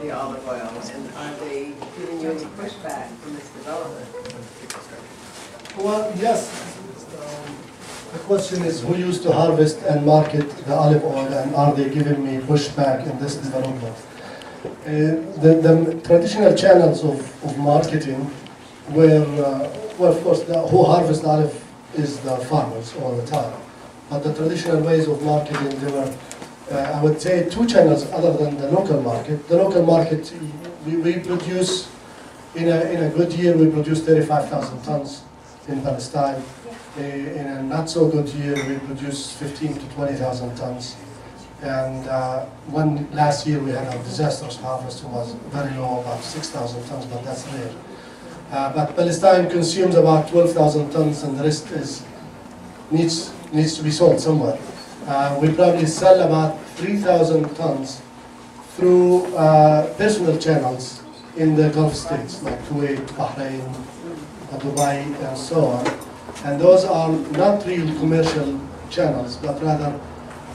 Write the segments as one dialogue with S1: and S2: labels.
S1: the olive oil, and are they giving you any pushback from this development?
S2: Well, yes. The question is, who used to harvest and market the olive oil, and are they giving me pushback in this development? The traditional channels of marketing were, well, of course, who harvest olive is the farmers all the time. But the traditional ways of marketing, there were, I would say, two channels other than the local market. The local market, we produce, in a good year, we produce 35,000 tons in Palestine. In a not so good year, we produce 15 to 20,000 tons. And last year we had a disastrous harvest. It was very low, about 6,000 tons, but that's rare. But Palestine consumes about 12,000 tons, and the rest needs to be sold somewhere. We probably sell about 3,000 tons through personal channels in the Gulf states, like Kuwait, Bahrain, Dubai, and so on. And those are not real commercial channels, but rather,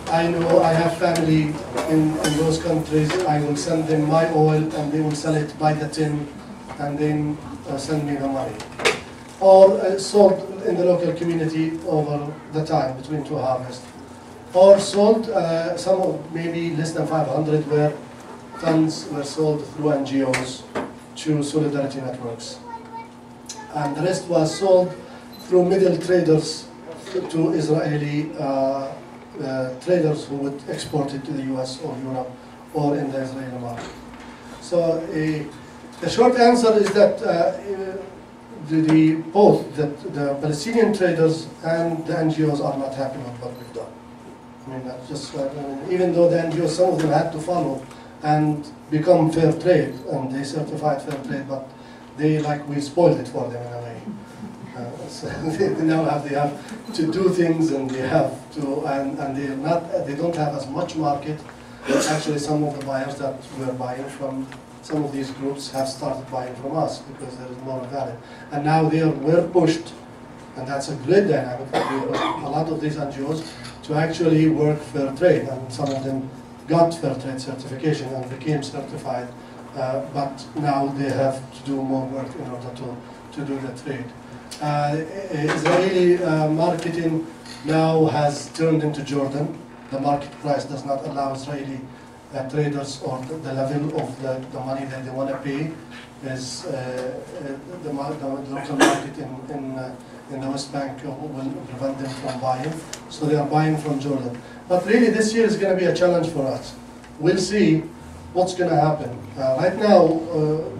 S2: I know I have family in those countries. I will send them my oil, and they will sell it by the tin, and then send me the money. Or sold in the local community over the time between two harvests. Or sold, some of maybe less than 500 where tons were sold through NGOs to solidarity networks. And the rest was sold through middle traders to Israeli traders who would export it to the US or Europe or in the Israeli market. So the short answer is that both the Palestinian traders and the NGOs are not happy with what we've done. I mean, that's just, even though the NGOs, some of them had to follow and become fair trade, and they certified fair trade, but we spoiled it for them in a way. So they have to do things, and they have to, and they don't have as much market. Actually, some of the buyers that were buying from some of these groups have started buying from us because there is more value. And now we're pushed, and that's a great dynamic. A lot of these NGOs to actually work fair trade, and some of them got fair trade certification and became certified. But now they have to do more work in order to do the trade. Israeli marketing now has turned into Jordan. The market price does not allow Israeli traders, or the level of the money that they want to pay is the local market in the West Bank will prevent them from buying. So they are buying from Jordan. But really this year is going to be a challenge for us. We'll see what's going to happen. Right now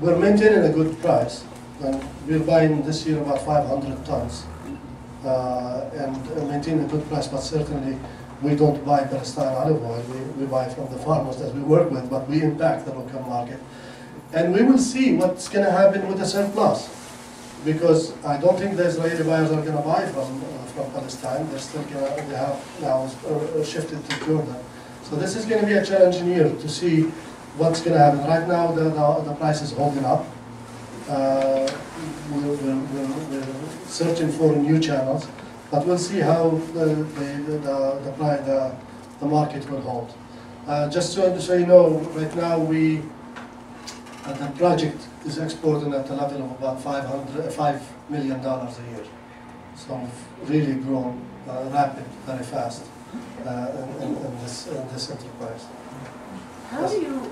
S2: we're maintaining a good price. And we're buying this year about 500 tons and maintain a good price, but certainly we don't buy Palestine olive oil. We buy from the farmers that we work with, but we impact the local market. And we will see what's going to happen with the surplus, because I don't think the Israeli buyers are going to buy from Palestine. They're still going to, they have now shifted to Jordan. So this is going to be a challenging year to see what's going to happen. Right now the price is holding up. We're searching for new channels, but we'll see how the market will hold. Just so you know, right now the project is exporting at a level of about $5 million a year. So we've really grown rapid, very fast in this enterprise.
S3: How do you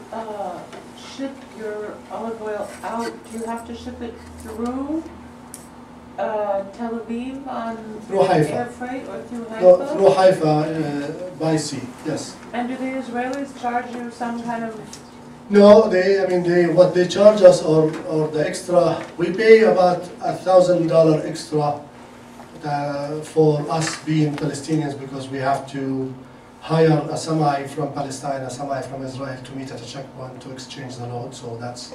S3: ship your olive oil out? Do you have to ship it through Tel Aviv on
S2: through Haifa.
S3: Air freight, or through Haifa?
S2: No, through Haifa by sea, yes.
S3: And do the Israelis charge you some kind of?
S2: No, what they charge us, or the extra, we pay about $1,000 extra for us being Palestinians, because we have to hire a semi from Palestine, a semi from Israel to meet at a checkpoint to exchange the load. So that's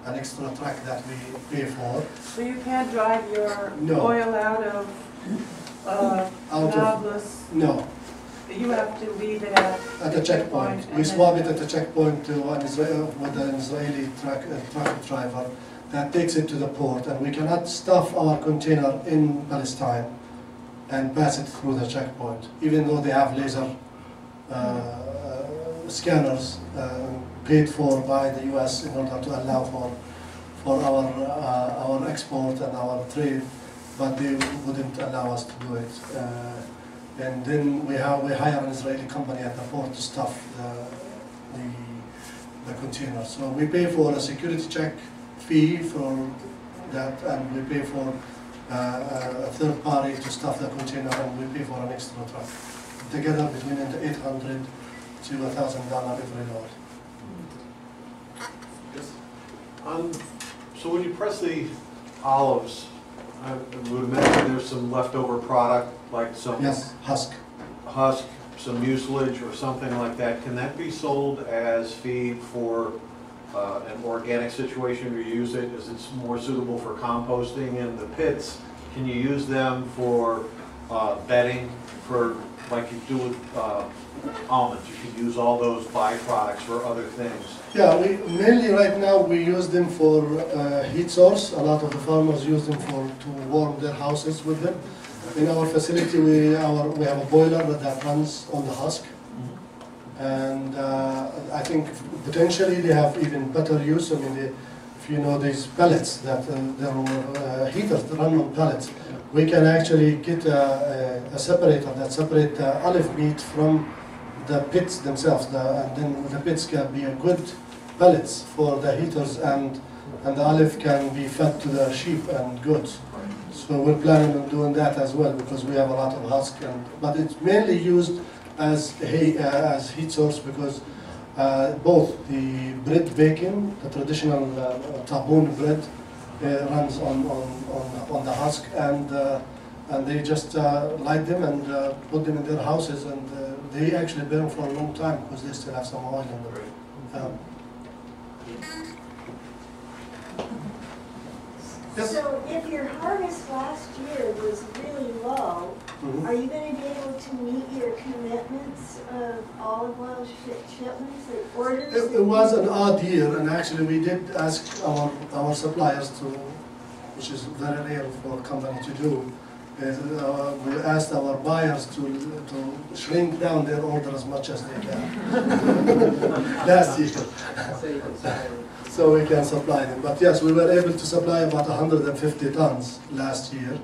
S2: an extra truck that we pay for.
S3: So you can't drive your oil out of Nablus?
S2: No.
S3: You have to leave it at
S2: the checkpoint. We swap it at the checkpoint to with an Israeli truck driver that takes it to the port, and we cannot stuff our container in Palestine and pass it through the checkpoint, even though they have laser scanners paid for by the U.S. in order to allow for our export and our trade, but they wouldn't allow us to do it. And then we hire an Israeli company at the port to stuff the container. So we pay for a security check fee for that, and we pay for a third party to stuff the container, and we pay for an extra truck. Together between $800 to $1,000 every load.
S4: So when you press the olives, I would imagine there's some leftover product, like some
S2: Yes, husk.
S4: some mucilage or something like that. Can that be sold as feed for an organic situation, or use it as it's more suitable for composting? And the pits, can you use them for bedding, for like you do with almonds? You could use all those byproducts for other things.
S2: Yeah, we mainly right now we use them for heat source. A lot of the farmers use them to warm their houses with them. In our facility, we have a boiler that runs on the husk, and I think potentially they have even better use. I mean, if you know these pellets that there were heaters that run on pellets, we can actually get a separator that separates the olive meat from the pits themselves, and then the pits can be a good pellets for the heaters, and the olive can be fed to the sheep and goats. So we're planning on doing that as well, because we have a lot of husk, but it's mainly used as heat source, because both the bread baking, the traditional taboon bread, runs on the husk, and they just light them and put them in their houses, and they actually burn for a long time because they still have some oil in them. Yes.
S5: So if your harvest last year was really low, are you going to be able to meet your commitments of olive oil shipments or orders?
S2: It was an odd year, and actually we did ask our suppliers to, which is very rare for a company to do, we asked our buyers to shrink down their order as much as they can last year. So we can supply them. But yes, we were able to supply about 150 tons last year.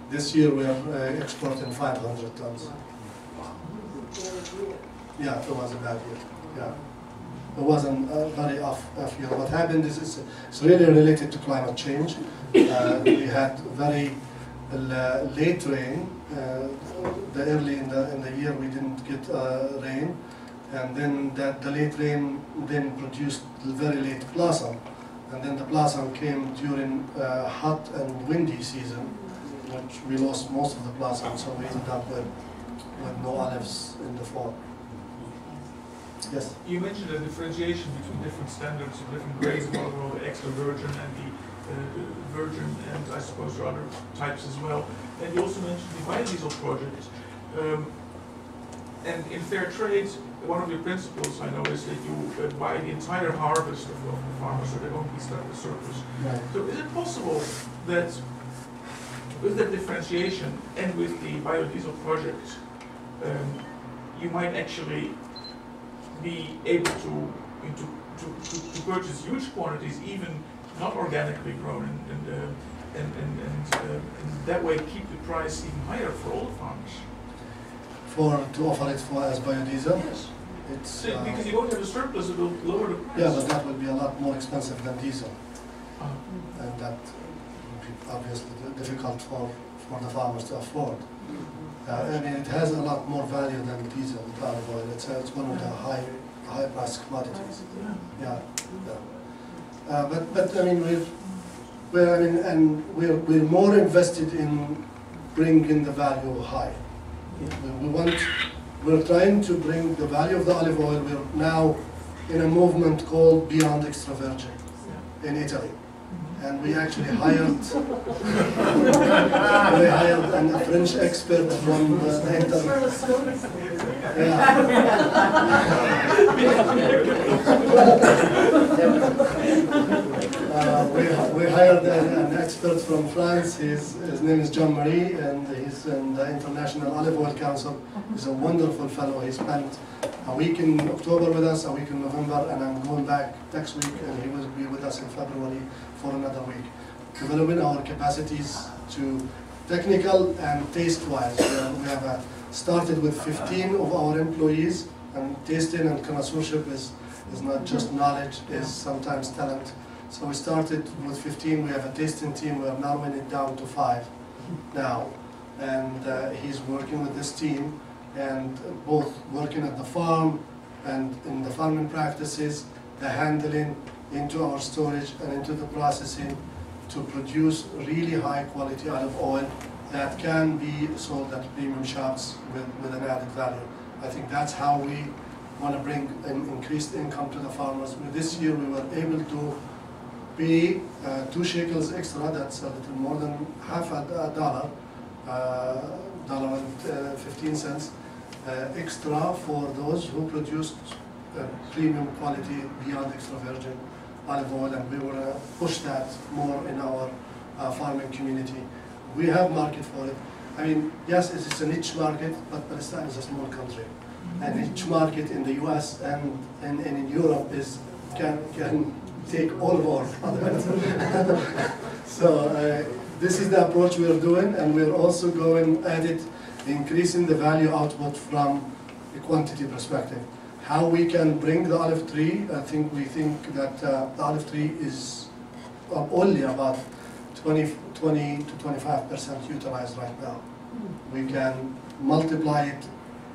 S2: This year we are exporting 500 tons. Yeah, it was a bad year. Yeah, it wasn't a very off year. What happened is it's really related to climate change. We had very late rain. Early in the year we didn't get rain. And then the late rain then produced very late blossom. And then the blossom came during hot and windy season, which we lost most of the blossom, so we ended up with no olives in the fall. Yes?
S6: You mentioned a differentiation between different standards of different grades of olive oil, the extra virgin and the virgin, and I suppose there are other types as well. And you also mentioned the biodiesel project. And in fair trade, one of your principles, I know, is that you buy the entire harvest of the farmers, so they won't be stuck with surplus.
S2: Right.
S6: So is it possible that with that differentiation and with the biodiesel project, you might actually be able to purchase huge quantities, even not organically grown, and that way keep the price even higher for all the farmers?
S2: To offer it as biodiesel?
S6: Yes.
S2: It's,
S6: because you won't have a surplus, it will lower the price.
S2: yeah, but that will be a lot more expensive than diesel. And that would be obviously difficult for the farmers to afford. I mean, it has a lot more value than diesel, olive oil. It's one of the high price commodities. Yeah. But I mean, we're more invested in bringing the value high. We're trying to bring the value of the olive oil. We're now in a movement called Beyond Extra Virgin in Italy. And we actually hired a French expert from Italy. We hired an expert from France. His name is John Marie, and he's in the International Olive Oil Council. He's a wonderful fellow. He spent a week in October with us, a week in November, and I'm going back next week, and he will be with us in February for another week. Developing our capacities to technical and taste-wise. We have started with 15 of our employees, and tasting and connoisseurship is not just knowledge, is sometimes talent. So we started with 15, we have a tasting team, we are narrowing it down to 5 now. And he's working with this team, and both working at the farm and in the farming practices, the handling into our storage and into the processing to produce really high quality olive oil that can be sold at premium shops with an added value. I think that's how we want to bring an increased income to the farmers. This year we were able to pay 2 shekels extra, that's a little more than half a dollar, $1.15 extra for those who produced premium quality beyond extra virgin olive oil, and we want to push that more in our farming community. We have market for it. I mean, yes, it's a niche market, but Palestine is a small country. And each market in the US and in Europe can take all of our products. So this is the approach we are doing, and we're also going at it, increasing the value output from a quantity perspective. How we can bring the olive tree, we think that the olive tree is only about 20 to 25% utilized right now. We can multiply it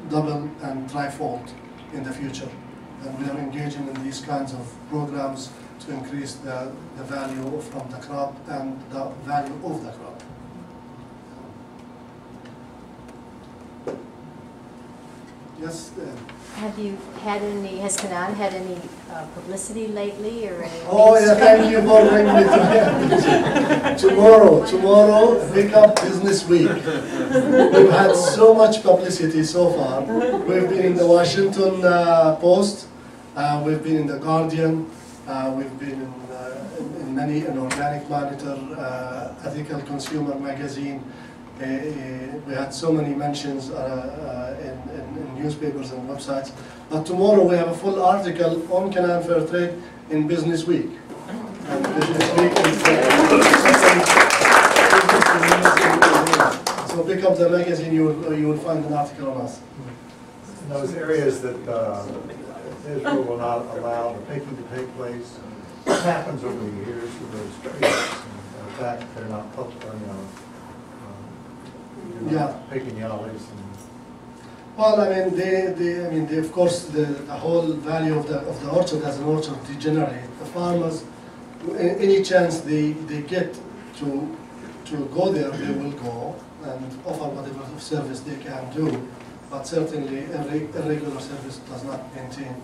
S2: double and trifold in the future. And we are engaging in these kinds of programs to increase the value from the crop and the value of the crop. Yes?
S7: Has Canaan had any publicity lately or any?
S2: Oh yeah, thank you for bringing me to tomorrow, pick up Business Week. We've had so much publicity so far. We've been in the Washington Post, we've been in the Guardian, we've been in many, an Organic Monitor, Ethical Consumer Magazine. We had so many mentions in newspapers and websites. But tomorrow we have a full article on Canaan Fair Trade in Business Week. And Business Week is so pick up the magazine, you will find an article on us.
S8: In those areas that Israel will not allow the picking to take place, what happens over the years with those trees? In fact, they're not public, picking the olives.
S2: Well, I mean, of course, the whole value of the orchard as an orchard degenerate. The farmers, any chance they get to go there, they will go and offer whatever service they can do. But certainly, irregular service does not maintain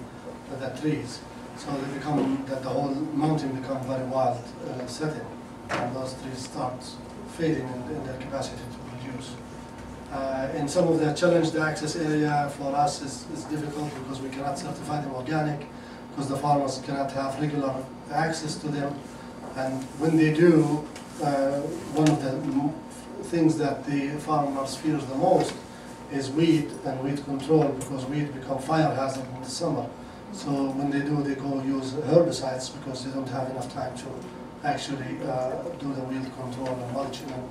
S2: the trees. So they become, the whole mountain become very wild setting, and those trees start fading in their capacity to produce. In some of the challenged access area for us is difficult because we cannot certify them organic, because the farmers cannot have regular access to them. And when they do, one of the things that the farmers fear the most is weed and weed control, because weed become fire hazard in the summer. So when they do, they go use herbicides because they don't have enough time to actually do the weed control and mulching and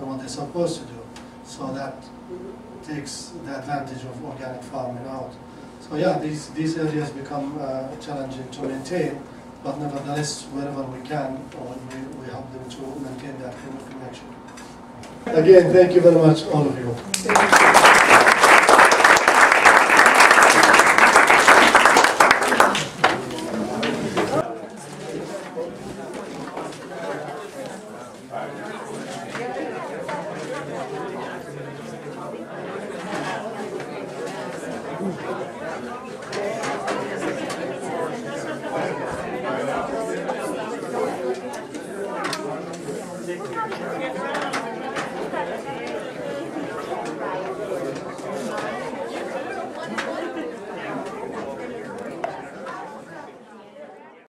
S2: what they're supposed to do. So that takes the advantage of organic farming out. So yeah, these areas become challenging to maintain, but nevertheless, wherever we can, we help them to maintain that connection. Again, thank you very much, all of you.
S5: Thank you.